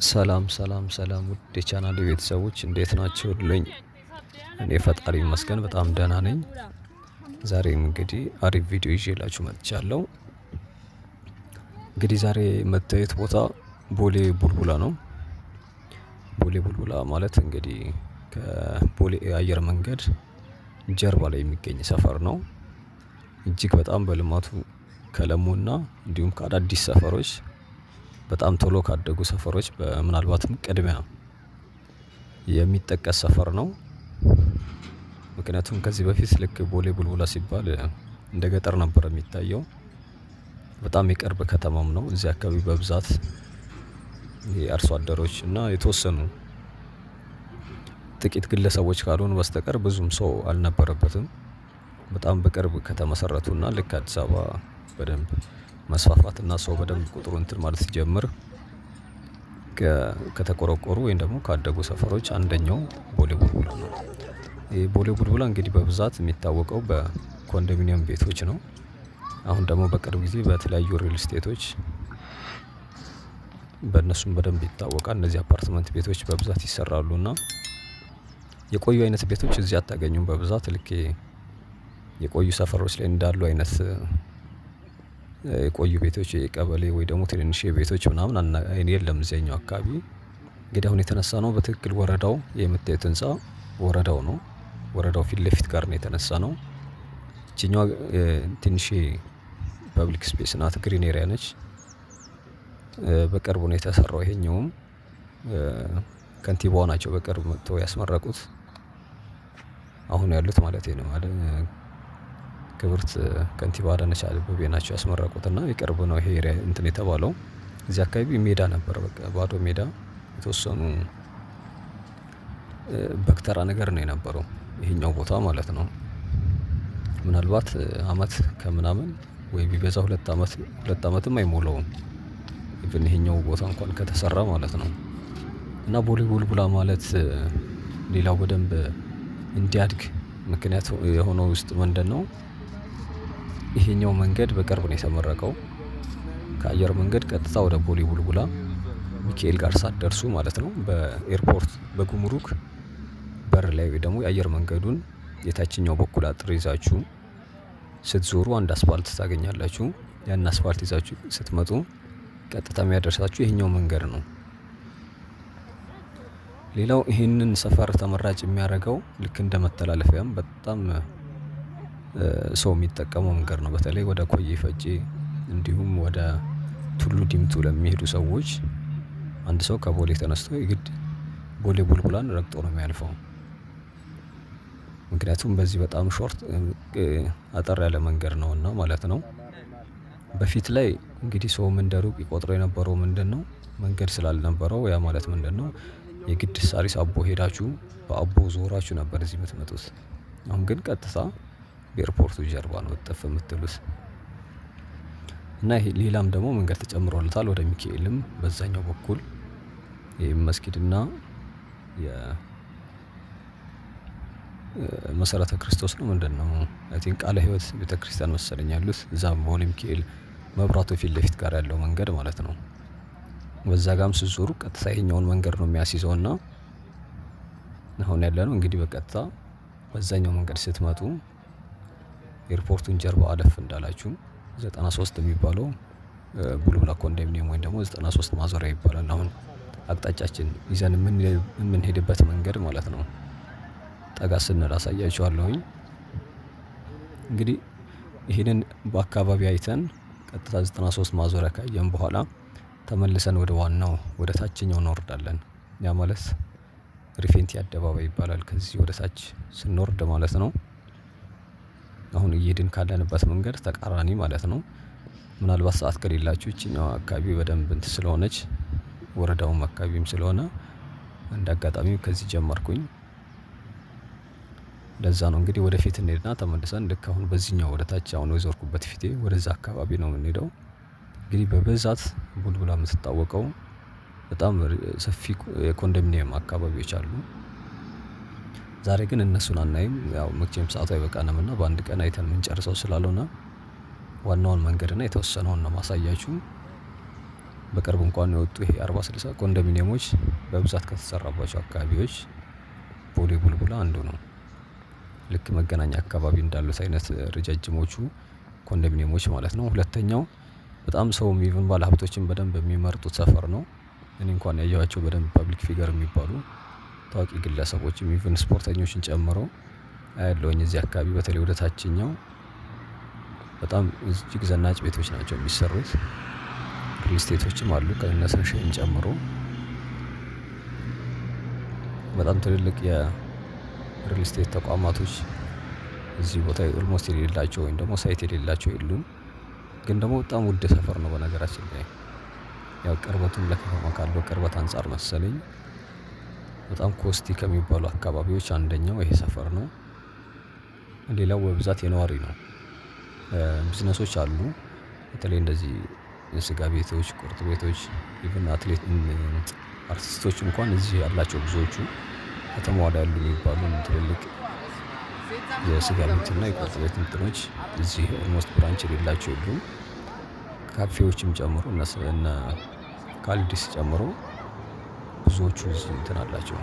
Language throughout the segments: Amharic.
ሰላም ሰላም ሰላም ውድ የቻናሌ ቤተሰቦች እንዴት ናችሁልኝ? እኔ ፈጣሪ ይመስገን በጣም ደህና ነኝ። ዛሬም እንግዲህ አሪፍ ቪዲዮ ይዤላችሁ መጥቻለሁ። እንግዲህ ዛሬ የምታዩት ቦታ ቦሌ ቡልቡላ ነው። ቦሌ ቡልቡላ ማለት እንግዲህ ከቦሌ አየር መንገድ ጀርባ ላይ የሚገኝ ሰፈር ነው። እጅግ በጣም በልማቱ ከለሙና እንዲሁም ከአዳዲስ ሰፈሮች በጣም ቶሎ ካደጉ ሰፈሮች ምናልባትም ቅድሚያ የሚጠቀስ ሰፈር ነው። ምክንያቱም ከዚህ በፊት ልክ ቦሌ ቡልቡላ ሲባል እንደ ገጠር ነበር የሚታየው። በጣም የቅርብ ከተማም ነው። እዚህ አካባቢ በብዛት የአርሶ አደሮች እና የተወሰኑ ጥቂት ግለሰቦች ካልሆኑ በስተቀር ብዙም ሰው አልነበረበትም። በጣም በቅርብ ከተመሰረቱና ልክ አዲስ አበባ በደንብ መስፋፋትና ሰው በደንብ ቁጥሩ እንትን ማለት ሲጀምር ከተቆረቆሩ ወይም ደግሞ ካደጉ ሰፈሮች አንደኛው ቦሌ ቡልቡላ ነው። ይሄ ቦሌ ቡልቡላ እንግዲህ በብዛት የሚታወቀው በኮንዶሚኒየም ቤቶች ነው። አሁን ደግሞ በቅርብ ጊዜ በተለያዩ ሪል ስቴቶች በእነሱም በደንብ ይታወቃል። እነዚህ አፓርትመንት ቤቶች በብዛት ይሰራሉና የቆዩ አይነት ቤቶች እዚህ አታገኙም። በብዛት ልክ የቆዩ ሰፈሮች ላይ እንዳሉ አይነት የቆዩ ቤቶች የቀበሌ ወይ ደግሞ ትንንሽ ቤቶች ምናምን የለም እዚያኛው አካባቢ። እንግዲህ አሁን የተነሳ ነው በትክክል ወረዳው የምታዩት ህንፃ ወረዳው ነው። ወረዳው ፊት ለፊት ጋር ነው የተነሳ ነው። ይቺኛዋ ትንሽ ፐብሊክ ስፔስ ናት፣ ግሪን ኤሪያ ነች። በቅርቡ ነው የተሰራው። ይሄኛውም ከንቲባዋ ናቸው በቅርብ መጥተው ያስመረቁት አሁን ያሉት ማለት ነው። ክብርት ከንቲባ አዳነች አቤቤ ናቸው ያስመረቁትና የቅርብ ነው ይሄ ኤሪያ እንትን የተባለው። እዚህ አካባቢ ሜዳ ነበር፣ በቃ ባዶ ሜዳ የተወሰኑ በክተራ ነገር ነው የነበረው ይሄኛው ቦታ ማለት ነው። ምናልባት አመት ከምናምን ወይ ቢበዛ 2 አመትም አይሞላውም ኢቭን ይሄኛው ቦታ እንኳን ከተሰራ ማለት ነው። እና ቦሌ ቡልቡላ ማለት ሌላው በደንብ እንዲያድግ ምክንያት የሆነው ውስጥ ምንድነው? ይሄኛው መንገድ በቅርብ ነው የተመረቀው። ከአየር መንገድ ቀጥታ ወደ ቦሌ ቡልቡላ ሚካኤል ጋር ሳትደርሱ ማለት ነው በኤርፖርት በጉምሩክ በር ላይ ወይ ደግሞ የአየር መንገዱን የታችኛው በኩል አጥር ይዛችሁ ስትዞሩ አንድ አስፋልት ታገኛላችሁ። ያን አስፋልት ይዛችሁ ስትመጡ ቀጥታ የሚያደርሳችሁ ይሄኛው መንገድ ነው። ሌላው ይሄንን ሰፈር ተመራጭ የሚያደርገው ልክ እንደ መተላለፊያም በጣም ሰው የሚጠቀመው መንገድ ነው። በተለይ ወደ ኮዬ ፈጬ እንዲሁም ወደ ቱሉ ዲምቱ ለሚሄዱ ሰዎች አንድ ሰው ከቦሌ ተነስቶ የግድ ቦሌ ቡልቡላን ረግጦ ነው የሚያልፈው። ምክንያቱም በዚህ በጣም ሾርት አጠር ያለ መንገድ ነውና ማለት ነው። በፊት ላይ እንግዲህ ሰው እንደ ሩቅ ይቆጥረው የነበረው ምንድነው? መንገድ ስላልነበረው ያ ማለት ምንድነው? የግድ ሳሪስ አቦ ሄዳችሁ በአቦ ዞራችሁ ነበር እዚህ የምትመጡት። አሁን ግን ቀጥታ በኤርፖርቱ ጀርባ ነው እጥፍ የምትሉት። እና ይሄ ሌላም ደግሞ መንገድ ተጨምሮለታል ወደ ሚካኤልም በዛኛው በኩል መስጊድና የመሰረተ ክርስቶስ ነው ምንድነው አይ ቲንክ ቃለ ህይወት ቤተክርስቲያን መሰለኝ ያሉት እዛም ቦሌ ሚካኤል መብራቱ ፊት ለፊት ጋር ያለው መንገድ ማለት ነው። በዛ ጋርም ስትዞሩ ቀጥታ ይሄኛውን መንገድ ነው የሚያስይዘውና አሁን ያለነው እንግዲህ በቀጥታ በዛኛው መንገድ ስትመጡ ኤርፖርቱን ጀርባ አለፍ እንዳላችሁ 93 የሚባለው ቡልቡላ ኮንዶሚኒየም ወይም ደግሞ 93 ማዞሪያ ይባላል። አሁን አቅጣጫችን ይዘን የምንሄድበት መንገድ ማለት ነው። ጠጋ ስንል አሳያችኋለሁኝ። እንግዲህ ይሄንን በአካባቢ አይተን ቀጥታ 93 ማዞሪያ ካየን በኋላ ተመልሰን ወደ ዋናው ወደ ታችኛው እንወርዳለን። ያ ማለት ሪፌንቲ አደባባይ ይባላል። ከዚህ ወደ ታች ስንወርድ ማለት ነው። አሁን እየሄድን ካለንበት መንገድ ተቃራኒ ማለት ነው። ምናልባት ሰዓት ከሌላችሁ ይቺኛዋ አካባቢ በደንብ እንትን ስለሆነች ወረዳውም አካባቢም ስለሆነ እንደ አጋጣሚ ከዚህ ጀመርኩኝ። ለዛ ነው እንግዲህ ወደፊት እንሄድና ተመልሰን ልክ አሁን በዚህኛው ወደ ታች አሁን የዞርኩበት ፊቴ ወደዛ አካባቢ ነው የምንሄደው። እንግዲህ በብዛት ቡልቡላ የምትታወቀው በጣም ሰፊ የኮንዶሚኒየም አካባቢዎች አሉ። ዛሬ ግን እነሱን አናይም ያው መቼም ሰዓቱ አይበቃንምና በአንድ ቀን አይተን የምንጨርሰው ስላልሆነ ዋናውን መንገድና የተወሰነውን ነው ማሳያችሁ። በቅርብ እንኳን የወጡ ይሄ 40/60 ኮንዶሚኒየሞች በብዛት ከተሰራባቸው አካባቢዎች ቦሌ ቡልቡላ አንዱ ነው። ልክ መገናኛ አካባቢ እንዳሉት አይነት ረጃጅሞቹ ኮንዶሚኒየሞች ማለት ነው። ሁለተኛው በጣም ሰውም ኢቭን ባለሀብቶችን በደንብ የሚመርጡት ሰፈር ነው። እኔ እንኳን ያየኋቸው በደንብ ፐብሊክ ፊገር የሚባሉ ታዋቂ ግለሰቦችም ኢቭን ስፖርተኞችን ጨምሮ አያለሁኝ እዚህ አካባቢ በተለይ ወደ ታችኛው በጣም እጅግ ዘናጭ ቤቶች ናቸው የሚሰሩት። ሪል ስቴቶችም አሉ ከእነ ሰንሻይን ጨምሮ በጣም ትልልቅ የሪል ስቴት ተቋማቶች እዚህ ቦታ ኦልሞስት የሌላቸው ወይም ደግሞ ሳይት የሌላቸው የሉም። ግን ደግሞ በጣም ውድ ሰፈር ነው በነገራችን ላይ ያው ቅርበቱም ለከተማ ካለው ቅርበት አንፃር መሰለኝ በጣም ኮስቲ ከሚባሉ አካባቢዎች አንደኛው ይሄ ሰፈር ነው። ሌላው በብዛት የነዋሪ ነው። ቢዝነሶች አሉ በተለይ እንደዚህ የስጋ ቤቶች፣ ቁርጥ ቤቶች ኢቭን አርቲስቶች እንኳን እዚህ ያላቸው ብዙዎቹ ከተማዋ ላይ ያሉ የሚባሉ ትልልቅ የስጋ ቤትና የቁርጥ ቤት እንትኖች እዚህ ኦልሞስት ብራንች የሌላቸው የሉም። ካፌዎችም ጨምሮ እነ ካልዲስ ጨምሮ ብዙዎቹ እዚህ እንትን አላቸው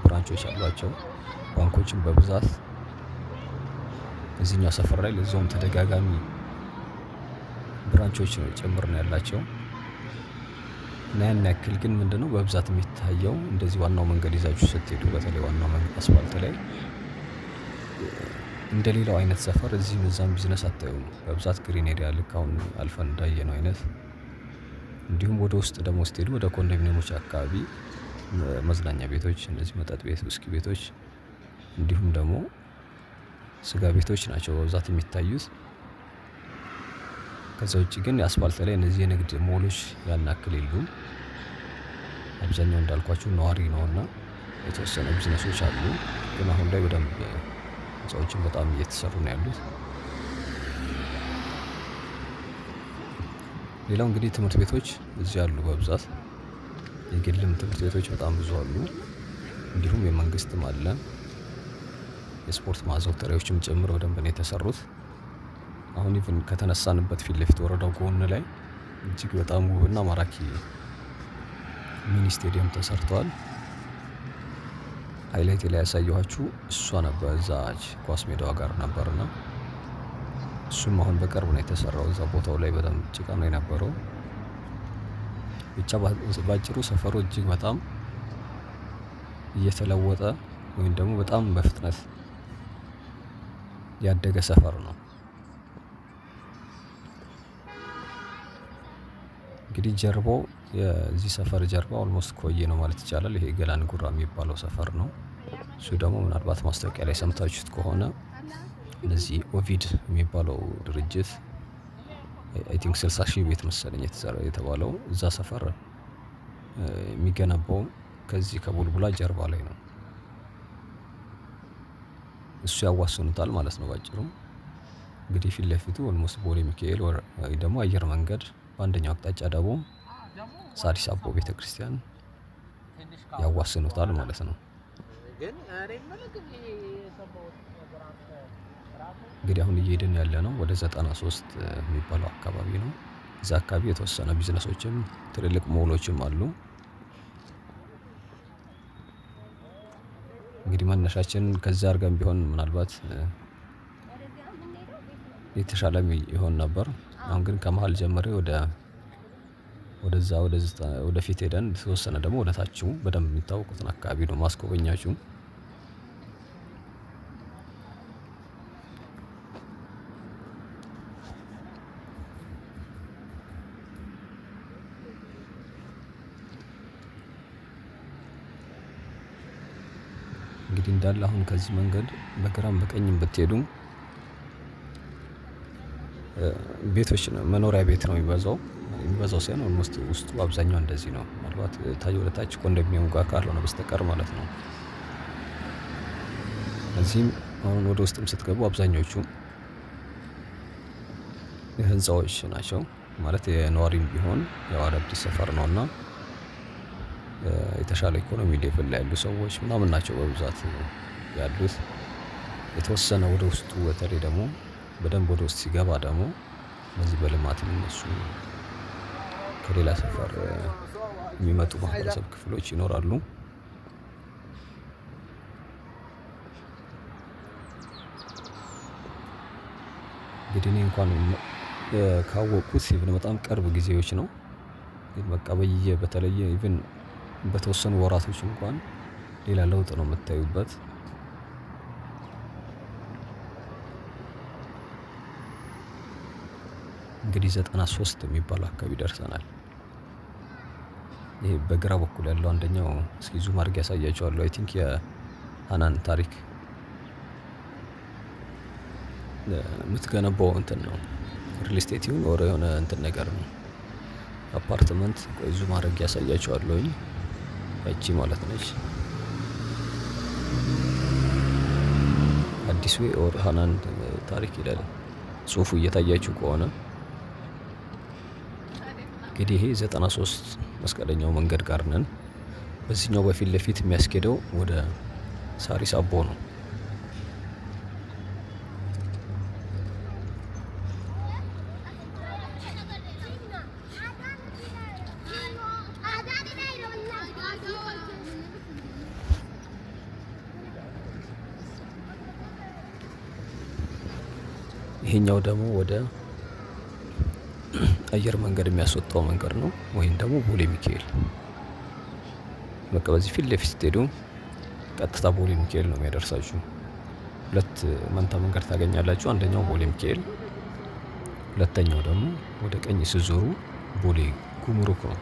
ብራንቾች አሏቸው። ባንኮችም በብዛት እዚህኛው ሰፈር ላይ ለዛውም ተደጋጋሚ ብራንቾች ጭምር ነው ያላቸው። እና ያን ያክል ግን ምንድነው በብዛት የሚታየው እንደዚህ ዋናው መንገድ ይዛችሁ ስትሄዱ በተለይ ዋናው መንገድ አስፋልት ላይ እንደሌላው አይነት ሰፈር እዚህም እዛም ቢዝነስ አታዩም። በብዛት ግሪን ኤሪያ ልክ አሁን አልፈን እንዳየነው አይነት እንዲሁም ወደ ውስጥ ደግሞ ስትሄዱ ወደ ኮንዶሚኒየሞች አካባቢ መዝናኛ ቤቶች እነዚህ መጠጥ ቤት፣ ውስኪ ቤቶች እንዲሁም ደግሞ ስጋ ቤቶች ናቸው በብዛት የሚታዩት። ከዛ ውጪ ግን የአስፋልት ላይ እነዚህ የንግድ ሞሎች ያን ያክል የሉም። አብዛኛው እንዳልኳችሁ ነዋሪ ነውና የተወሰነ ቢዝነሶች አሉ። ግን አሁን ላይ በደንብ ህንፃዎችን በጣም እየተሰሩ ነው ያሉት። ሌላው እንግዲህ ትምህርት ቤቶች እዚህ አሉ በብዛት የግልም ትምህርት ቤቶች በጣም ብዙ አሉ። እንዲሁም የመንግስትም አለ። የስፖርት ማዘውተሪያዎችም ጭምር በደንብ ነው የተሰሩት። አሁን ኢቭን ከተነሳንበት ፊት ለፊት ወረዳው ጎን ላይ እጅግ በጣም ውብና ማራኪ ሚኒ ስቴዲየም ተሰርቷል። ሃይላይት ላይ ያሳየኋችሁ እሷ ነበር እዛች ኳስ ሜዳዋ ጋር ነበርና እሱም አሁን በቅርብ ነው የተሰራው። እዛ ቦታው ላይ በጣም ጭቃ ነው የነበረው። ብቻ ባጭሩ ሰፈሩ እጅግ በጣም እየተለወጠ ወይም ደግሞ በጣም በፍጥነት ያደገ ሰፈር ነው። እንግዲህ ጀርባው የዚህ ሰፈር ጀርባ ኦልሞስት ኮዬ ነው ማለት ይቻላል። ይሄ ገላን ጉራ የሚባለው ሰፈር ነው። እሱ ደግሞ ምናልባት ማስታወቂያ ላይ ሰምታችሁት ከሆነ እነዚህ ኦቪድ የሚባለው ድርጅት አይ ቲንክ 60,000 ቤት መሰለኝ የተባለው እዛ ሰፈር የሚገነባው ከዚህ ከቡልቡላ ጀርባ ላይ ነው። እሱ ያዋስኑታል ማለት ነው ባጭሩ። እንግዲህ ፊት ለፊቱ ኦልሞስት ቦሌ ሚካኤል ወይ ደግሞ አየር መንገድ በአንደኛው አቅጣጫ ደግሞ ሳሪስ አቦ ቤተክርስቲያን ያዋስኑታል ማለት ነው። እንግዲህ አሁን እየሄድን ያለነው ወደ 93 የሚባለው አካባቢ ነው። እዛ አካባቢ የተወሰነ ቢዝነሶችም ትልልቅ ሞሎችም አሉ። እንግዲህ መነሻችን ከዛ አድርገን ቢሆን ምናልባት የተሻለ ይሆን ነበር። አሁን ግን ከመሃል ጀምሬ ወደዛ ወደፊት ሄደን የተወሰነ ደግሞ ወደ ታችው በደንብ የሚታወቁትን አካባቢ ነው ማስጎበኛችሁ። እንግዲህ እንዳለ አሁን ከዚህ መንገድ በግራም በቀኝም ብትሄዱ ቤቶች መኖሪያ ቤት ነው የሚበዛው ሳይሆን ኦልሞስት ውስጡ አብዛኛው እንደዚህ ነው። ምናልባት ወደ ታች ኮንዶሚኒየም ጋር ካልሆነ በስተቀር ማለት ነው። እዚህም አሁን ወደ ውስጥም ስትገቡ አብዛኞቹ ህንፃዎች ናቸው። ማለት የነዋሪም ቢሆን ያው አዳዲስ ሰፈር ነውና የተሻለ ኢኮኖሚ ሌቭል ላይ ያሉ ሰዎች ምናምን ናቸው በብዛት ያሉት። የተወሰነ ወደ ውስጡ በተለይ ደግሞ በደንብ ወደ ውስጥ ሲገባ ደግሞ እነዚህ በልማት የሚነሱ ከሌላ ሰፈር የሚመጡ ማህበረሰብ ክፍሎች ይኖራሉ። እንግዲህ እኔ እንኳን ካወቅኩት ኢቭን በጣም ቅርብ ጊዜዎች ነው። ግን በቃ በተለየ ኢቭን በተወሰኑ ወራቶች እንኳን ሌላ ለውጥ ነው የምታዩበት። እንግዲህ 93 የሚባለው አካባቢ ደርሰናል። ይሄ በግራ በኩል ያለው አንደኛው እስኪ ዙም አድርጌ ያሳያቸዋለሁ። አይ ቲንክ የሃናን ታሪክ የምትገነባው እንትን ነው ሪል ስቴት ይሁን ኦር የሆነ እንትን ነገር ነው አፓርትመንት። ቆይ ዙም አድርጌ ያሳያቸዋለሁኝ። እቺ ማለት ነች አዲስ ዌይ ኦር ሃናን ታሪክ ይላል ጽሁፉ እየታያችሁ ከሆነ። እንግዲህ ይሄ 93 መስቀለኛው መንገድ ጋር ነን። በዚህኛው በፊት ለፊት የሚያስኬደው ወደ ሳሪስ አቦ ነው። ይሄኛው ደግሞ ወደ አየር መንገድ የሚያስወጣው መንገድ ነው፣ ወይም ደግሞ ቦሌ ሚካኤል። በቃ በዚህ ፊት ለፊት ስትሄዱ ቀጥታ ቦሌ ሚካኤል ነው የሚያደርሳችሁ። ሁለት መንታ መንገድ ታገኛላችሁ። አንደኛው ቦሌ ሚካኤል፣ ሁለተኛው ደግሞ ወደ ቀኝ ስትዞሩ ቦሌ ጉምሩክ ነው።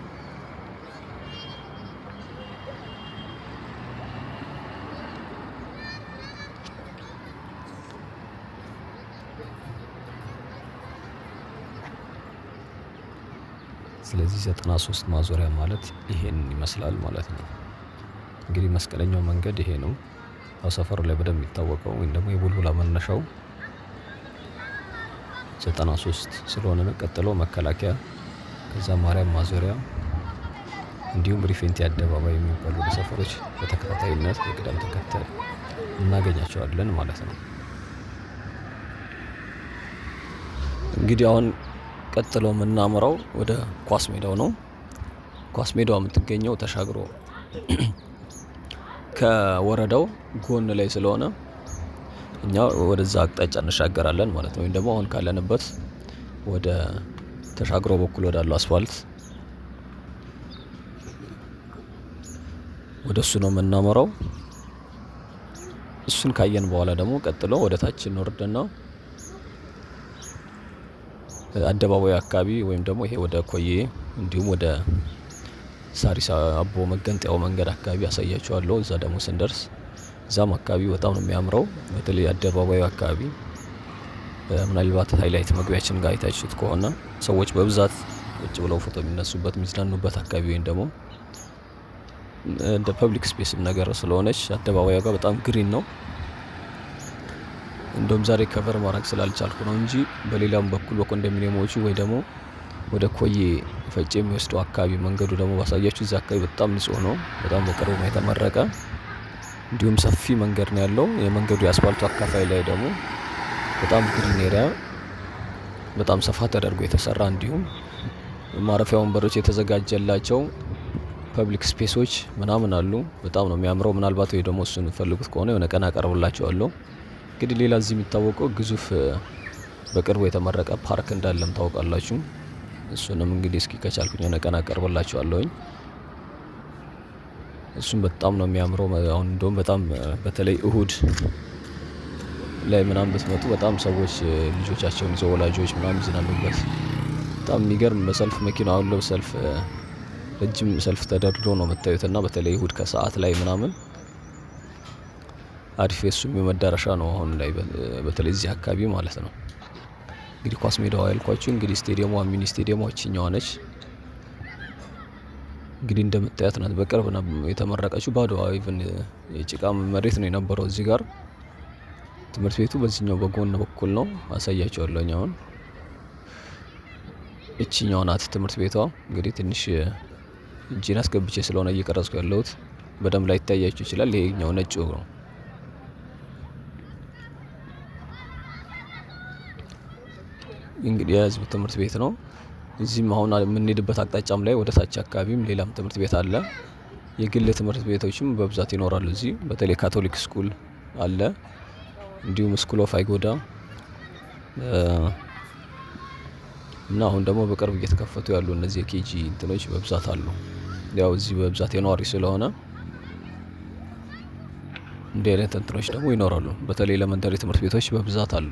ስለዚህ 93 ማዞሪያ ማለት ይሄን ይመስላል ማለት ነው። እንግዲህ መስቀለኛው መንገድ ይሄ ነው። ያው ሰፈሩ ላይ በደንብ የሚታወቀው ወይም ደግሞ የቡልቡላ መነሻው 93 ስለሆነ ነው። ቀጥሎ መከላከያ፣ ከዛ ማርያም ማዞሪያ እንዲሁም ሪፌንቲ አደባባይ የሚባሉ ሰፈሮች በተከታታይነት በቅደም ተከተል እናገኛቸዋለን ማለት ነው። እንግዲህ አሁን ቀጥሎ የምናመራው ወደ ኳስ ሜዳው ነው። ኳስ ሜዳው የምትገኘው ተሻግሮ ከወረዳው ጎን ላይ ስለሆነ እኛ ወደዛ አቅጣጫ እንሻገራለን ማለት ነው። ወይም ደግሞ አሁን ካለንበት ወደ ተሻግሮ በኩል ወዳለው አስፋልት ወደ እሱ ነው የምናመራው። እሱን ካየን በኋላ ደግሞ ቀጥሎ ወደ ታች እንወርድና አደባባዩ አካባቢ ወይም ደግሞ ይሄ ወደ ኮዬ እንዲሁም ወደ ሳሪስ አቦ መገንጠያው መንገድ አካባቢ ያሳያችኋለሁ። እዛ ደግሞ ስንደርስ እዛም አካባቢ በጣም ነው የሚያምረው። በተለይ አደባባዩ አካባቢ ምናልባት ሃይላይት መግቢያችን ጋር አይታችሁት ከሆነ ሰዎች በብዛት ቁጭ ብለው ፎቶ የሚነሱበት የሚዝናኑበት አካባቢ ወይም ደግሞ እንደ ፐብሊክ ስፔስ ነገር ስለሆነች አደባባዩ ጋር በጣም ግሪን ነው። እንደውም ዛሬ ከቨር ማድረግ ስላልቻልኩ ነው እንጂ በሌላም በኩል በኮንዶሚኒየሞቹ ወይ ደግሞ ወደ ኮዬ ፈጬ የሚወስደው አካባቢ መንገዱ ደግሞ ባሳያችሁ እዛ አካባቢ በጣም ንጹህ ነው። በጣም በቅርቡ ነው የተመረቀ። እንዲሁም ሰፊ መንገድ ነው ያለው። የመንገዱ የአስፋልቱ አካፋይ ላይ ደግሞ በጣም ግሪን ኤሪያ በጣም ሰፋ ተደርጎ የተሰራ እንዲሁም ማረፊያ ወንበሮች የተዘጋጀላቸው ፐብሊክ ስፔሶች ምናምን አሉ። በጣም ነው የሚያምረው። ምናልባት ወይ ደግሞ እሱን ፈልጉት ከሆነ የሆነ ቀን አቀርብላችኋለሁ። እንግዲህ ሌላ እዚህ የሚታወቀው ግዙፍ በቅርቡ የተመረቀ ፓርክ እንዳለም ታውቃላችሁ። እሱንም እንግዲህ እስኪ ከቻልኩኝ የሆነ ቀን አቀርብላችኋለሁኝ። እሱም በጣም ነው የሚያምረው። አሁን እንደውም በጣም በተለይ እሁድ ላይ ምናምን ብትመጡ በጣም ሰዎች ልጆቻቸውን ይዘው ወላጆች ምናምን ይዝናኑበት። በጣም የሚገርም በሰልፍ መኪና አለው ሰልፍ ረጅም ሰልፍ ተደርድሮ ነው የምታዩትና በተለይ እሁድ ከሰዓት ላይ ምናምን አሪፍ የሱም የመዳረሻ ነው አሁን ላይ በተለይ እዚህ አካባቢ ማለት ነው። እንግዲህ ኳስ ሜዳዋ ያልኳችሁ እንግዲህ ስቴዲየሟ ሚኒ ስቴዲየሟ ይችኛዋ ነች። እንግዲህ እንደምታያት ናት። በቅርብ ነው የተመረቀችው። ባዶዋ ኢቭን የጭቃ መሬት ነው የነበረው እዚህ ጋር። ትምህርት ቤቱ በዚህኛው በጎን በኩል ነው። አሳያችኋለሁ። አሁን እቺኛው ናት ትምህርት ቤቷ። እንግዲህ ትንሽ እጄን አስገብቼ ስለሆነ እየቀረጽኩ ያለሁት በደንብ ላይ ይታያችሁ ይችላል። ይሄኛው ነጭ ነው። እንግዲህ የህዝብ ትምህርት ቤት ነው። እዚህም አሁን የምንሄድበት አቅጣጫም ላይ ወደ ታች አካባቢም ሌላም ትምህርት ቤት አለ። የግል ትምህርት ቤቶችም በብዛት ይኖራሉ እዚህ። በተለይ ካቶሊክ ስኩል አለ፣ እንዲሁም ስኩል ኦፍ አይጎዳ እና አሁን ደግሞ በቅርብ እየተከፈቱ ያሉ እነዚህ የኬጂ እንትኖች በብዛት አሉ። ያው እዚህ በብዛት የነዋሪ ስለሆነ እንዲህ አይነት እንትኖች ደግሞ ይኖራሉ። በተለይ ኤሌመንተሪ ትምህርት ቤቶች በብዛት አሉ።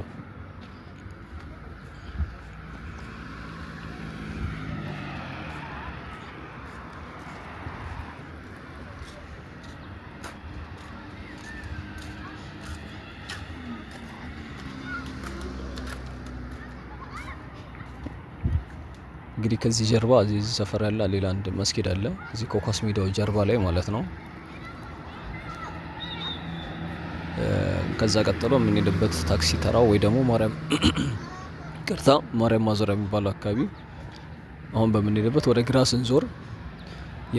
እንግዲህ ከዚህ ጀርባ እዚህ ሰፈር ያለ ሌላ አንድ መስጊድ አለ። እዚህ ከኳስ ሜዳው ጀርባ ላይ ማለት ነው። ከዛ ቀጥሎ የምንሄድበት ታክሲ ተራው ወይ ደግሞ ማርያም ቅርታ ማርያም ማዞሪያ የሚባለው አካባቢ አሁን በምንሄድበት ወደ ግራ ስንዞር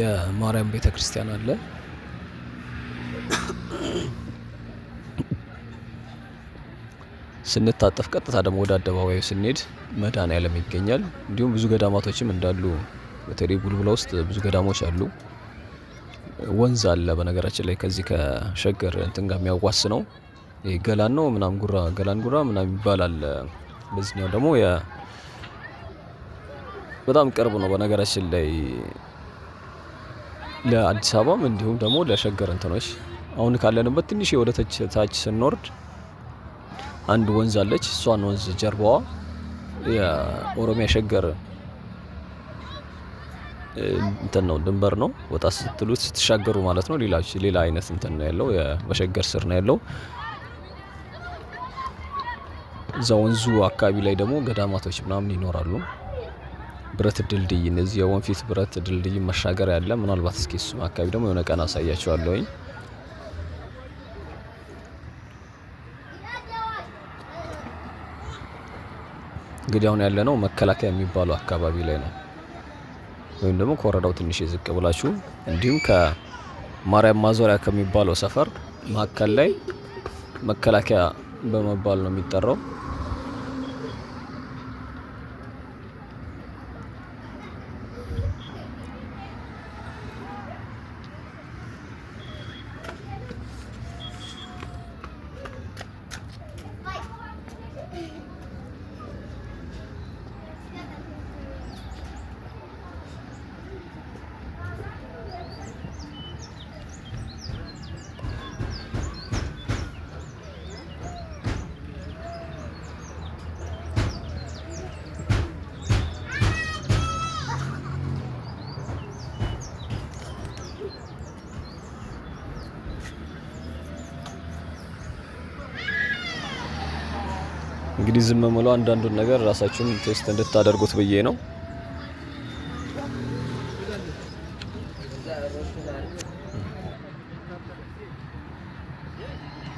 የማርያም ቤተክርስቲያን አለ። ስንታጠፍ ቀጥታ ደግሞ ወደ አደባባዩ ስንሄድ መድኃኔዓለም ይገኛል። እንዲሁም ብዙ ገዳማቶችም እንዳሉ በተለይ ቡልቡላ ውስጥ ብዙ ገዳሞች አሉ። ወንዝ አለ በነገራችን ላይ ከዚህ ከሸገር እንትን ጋር የሚያዋስነው ገላን ነው ምናምን ጉራ ገላን ጉራ ምናምን ይባላል። በዚህኛው ደግሞ በጣም ቅርብ ነው በነገራችን ላይ ለአዲስ አበባም እንዲሁም ደግሞ ለሸገር እንትኖች። አሁን ካለንበት ትንሽ ወደ ታች ስንወርድ አንድ ወንዝ አለች። እሷን ወንዝ ጀርባዋ የኦሮሚያ ሸገር እንትን ነው ድንበር ነው። ወጣ ስትሉት ስትሻገሩ ማለት ነው ሌላ አይነት እንትን ነው ያለው። በሸገር ስር ነው ያለው። እዛ ወንዙ አካባቢ ላይ ደግሞ ገዳማቶች ምናምን ይኖራሉ። ብረት ድልድይ፣ እነዚህ የወንፊት ብረት ድልድይ መሻገር ያለ ምናልባት እስኪ እሱ አካባቢ ደግሞ የሆነ ቀን አሳያችኋለሁ። እንግዲህ አሁን ያለነው መከላከያ የሚባለው አካባቢ ላይ ነው፣ ወይም ደግሞ ከወረዳው ትንሽ ዝቅ ብላችሁ እንዲሁም ከማርያም ማዞሪያ ከሚባለው ሰፈር መካከል ላይ መከላከያ በመባል ነው የሚጠራው። እንግዲህ ዝም ብለው አንዳንዱን ነገር ራሳችሁን ቴስት እንድታደርጉት ብዬ ነው።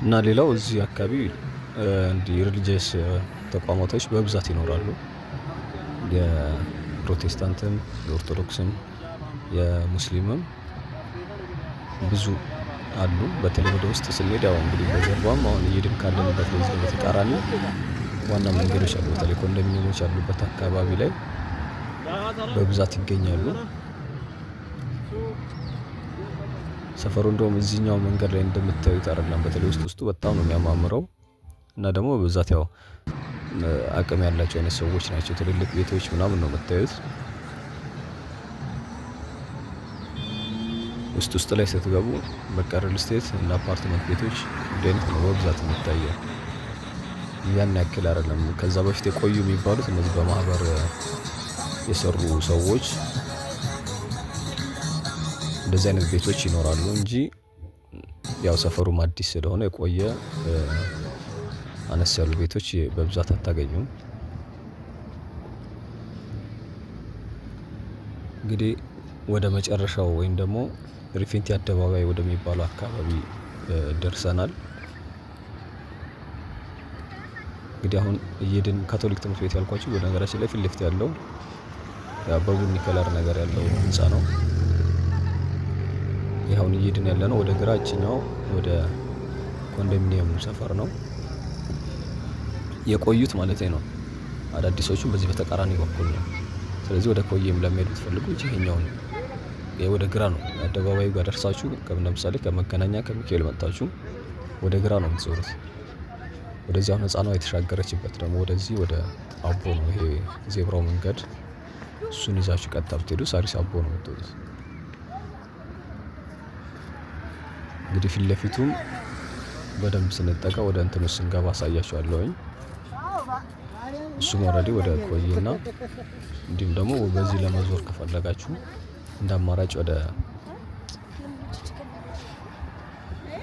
እና ሌላው እዚህ አካባቢ እንዲህ ሪሊጂየስ ተቋማቶች በብዛት ይኖራሉ። የፕሮቴስታንትም፣ የኦርቶዶክስም፣ የሙስሊምም ብዙ አሉ። በተለይ ወደ ውስጥ ስንሄድ ያው እንግዲህ በጀርባም አሁን እየሄድን ካለንበት በዚህ በተቃራኒ ዋና መንገዶች አሉ። በተለይ ኮንዶሚኒየሞች ያሉበት አካባቢ ላይ በብዛት ይገኛሉ። ሰፈሩ እንደውም እዚህኛው መንገድ ላይ እንደምታዩት አይደለም። በተለይ ውስጡ በጣም ነው የሚያማምረው እና ደግሞ በብዛት ያው አቅም ያላቸው አይነት ሰዎች ናቸው። ትልልቅ ቤቶች ምናምን ነው የምታዩት። ውስጥ ላይ ስትገቡ በቃ ሪል ስቴት እና አፓርትመንት ቤቶች እንዲህ አይነት ነው በብዛት የሚታየው። ያን ያክል አይደለም። ከዛ በፊት የቆዩ የሚባሉት እነዚህ በማህበር የሰሩ ሰዎች እንደዚህ አይነት ቤቶች ይኖራሉ እንጂ ያው ሰፈሩም አዲስ ስለሆነ የቆየ አነስ ያሉ ቤቶች በብዛት አታገኙም። እንግዲህ ወደ መጨረሻው ወይም ደግሞ ሪፌንቲ አደባባይ ወደሚባለው አካባቢ ደርሰናል። እንግዲህ አሁን እየሄድን ካቶሊክ ትምህርት ቤት ያልኳችሁ በነገራችን ላይ ፊት ለፊት ያለው በቡኒ ከለር ነገር ያለው ህንፃ ነው። ይህ አሁን እየሄድን ያለ ነው ወደ ግራችኛው ወደ ኮንዶሚኒየም ሰፈር ነው የቆዩት ማለት ነው። አዳዲሶቹም በዚህ በተቃራኒ በኩል ነው። ስለዚህ ወደ ኮዬም ለመሄድ ብትፈልጉ ይሄኛውን ወደ ግራ ነው። አደባባዩ ጋር ደርሳችሁ ለምሳሌ ከመገናኛ ከሚካኤል መጣችሁ ወደ ግራ ነው የምትዞሩት። ወደዚህ አሁን ህፃኗ የተሻገረችበት ደግሞ ወደዚህ ወደ አቦ ነው ይሄ ዜብራው መንገድ። እሱን ይዛችሁ ቀጥታ ብትሄዱ ሳሪስ አቦ ነው የምትወጡት። እንግዲህ ፊት ለፊቱም በደንብ ስንጠቃ ወደ እንትኑ ስንገባ አሳያችኋለሁኝ። እሱም ኦልሬዲ ወደ ኮዬና እንዲሁም ደግሞ በዚህ ለመዞር ከፈለጋችሁ እንደ አማራጭ ወደ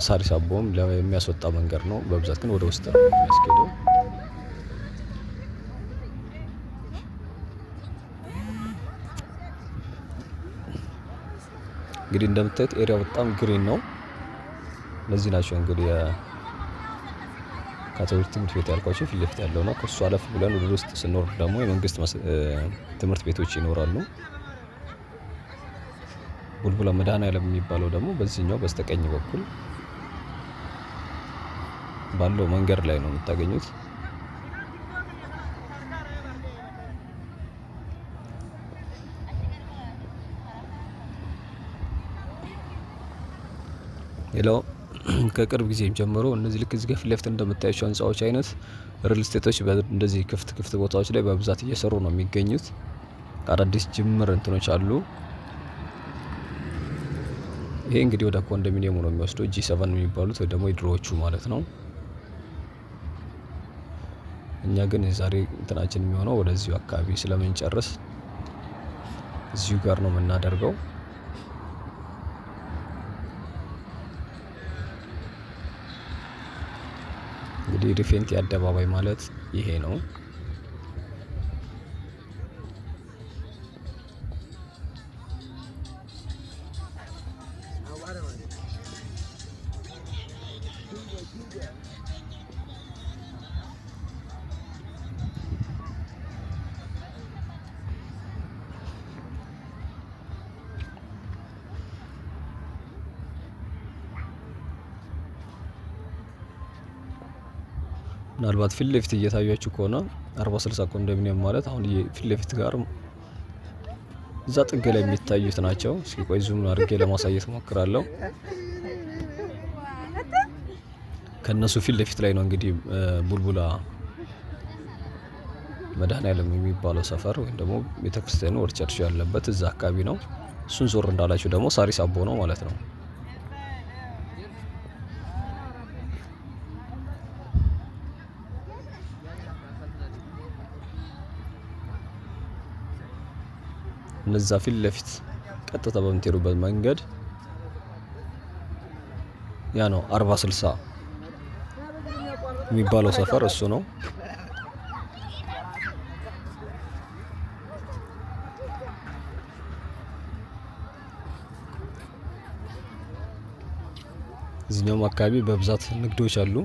ሳሪስ አቦም የሚያስወጣ መንገድ ነው። በብዛት ግን ወደ ውስጥ ነው የሚያስኬደው። እንግዲህ እንደምታዩት ኤሪያው በጣም ግሪን ነው። እነዚህ ናቸው እንግዲህ የካቶሊክ ትምህርት ቤት ያልኳቸው ፊት ለፊት ያለው ነው። ከሱ አለፍ ብለን ወደ ውስጥ ስንወርድ ደግሞ የመንግስት ትምህርት ቤቶች ይኖራሉ። ቡልቡላ መድኃኔዓለም የሚባለው ደግሞ በዚህኛው በስተቀኝ በኩል ባለው መንገድ ላይ ነው የምታገኙት። ሌላው ከቅርብ ጊዜ ጀምሮ እነዚህ ልክ እዚህ ፊት ለፊት እንደምታያቸው ህንፃዎች አይነት ሪል ስቴቶች እንደዚህ ክፍት ቦታዎች ላይ በብዛት እየሰሩ ነው የሚገኙት። አዳዲስ ጅምር እንትኖች አሉ። ይሄ እንግዲህ ወደ ኮንዶሚኒየሙ ነው የሚወስደው G7 የሚባሉት ወይ ደግሞ የድሮዎቹ ማለት ነው። እኛ ግን የዛሬ እንትናችን የሚሆነው ወደዚሁ አካባቢ ስለምንጨርስ እዚሁ ጋር ነው የምናደርገው። እንግዲህ ሪፌንቲ አደባባይ ማለት ይሄ ነው። ምናልባት ፊት ለፊት እየታያችሁ ከሆነ 40/60 ኮንዶሚኒየም ማለት አሁን ፊት ለፊት ጋር እዛ ጥግ ላይ የሚታዩት ናቸው። እስኪ ቆይ ዙም አድርጌ ለማሳየት ሞክራለሁ። ከነሱ ፊት ለፊት ላይ ነው እንግዲህ ቡልቡላ መድኃኔዓለም የሚባለው ሰፈር ወይም ደግሞ ቤተክርስቲያኑ ወር ቸርች ያለበት እዛ አካባቢ ነው። እሱን ዞር እንዳላችሁ ደግሞ ሳሪስ አቦ ነው ማለት ነው። እነዛ ፊት ለፊት ቀጥታ በምትሄዱበት መንገድ ያ ነው 40/60 የሚባለው ሰፈር እሱ ነው። እዚህኛውም አካባቢ በብዛት ንግዶች አሉ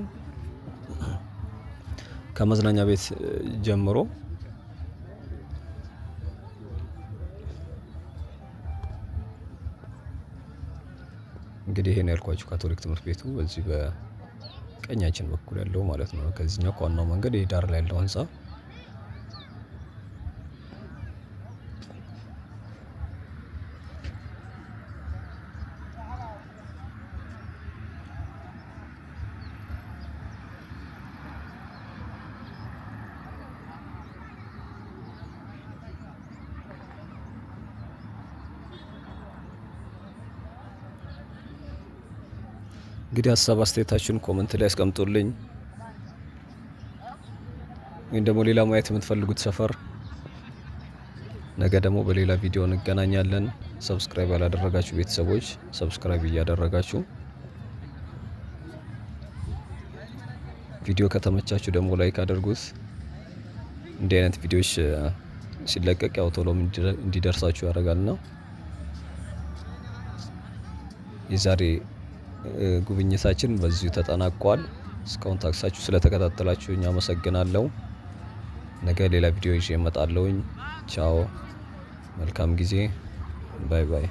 ከመዝናኛ ቤት ጀምሮ። እንግዲህ ይሄን ያልኳችሁ ካቶሊክ ትምህርት ቤቱ በዚህ በቀኛችን በኩል ያለው ማለት ነው። ከዚህኛው ከዋናው መንገድ ዳር ላይ ያለው ህንፃ እንግዲህ ሀሳብ አስተያየታችሁን ኮመንት ላይ አስቀምጡልኝ። ወይም ደግሞ ሌላ ማየት የምትፈልጉት ሰፈር ነገ ደግሞ በሌላ ቪዲዮ እንገናኛለን። ሰብስክራይብ ያላደረጋችሁ ቤተሰቦች ሰብስክራይብ እያደረጋችሁ ቪዲዮ ከተመቻችሁ ደግሞ ላይክ አድርጉት። እንዲህ አይነት ቪዲዮዎች ሲለቀቅ ያው ቶሎም እንዲደርሳችሁ ያደርጋልና የዛሬ ጉብኝታችን በዚሁ ተጠናቋል። እስካሁን ታግሳችሁ ስለተከታተላችሁኝ አመሰግናለሁ። ነገ ሌላ ቪዲዮ ይዤ እመጣለሁኝ። ቻው፣ መልካም ጊዜ። ባይ ባይ።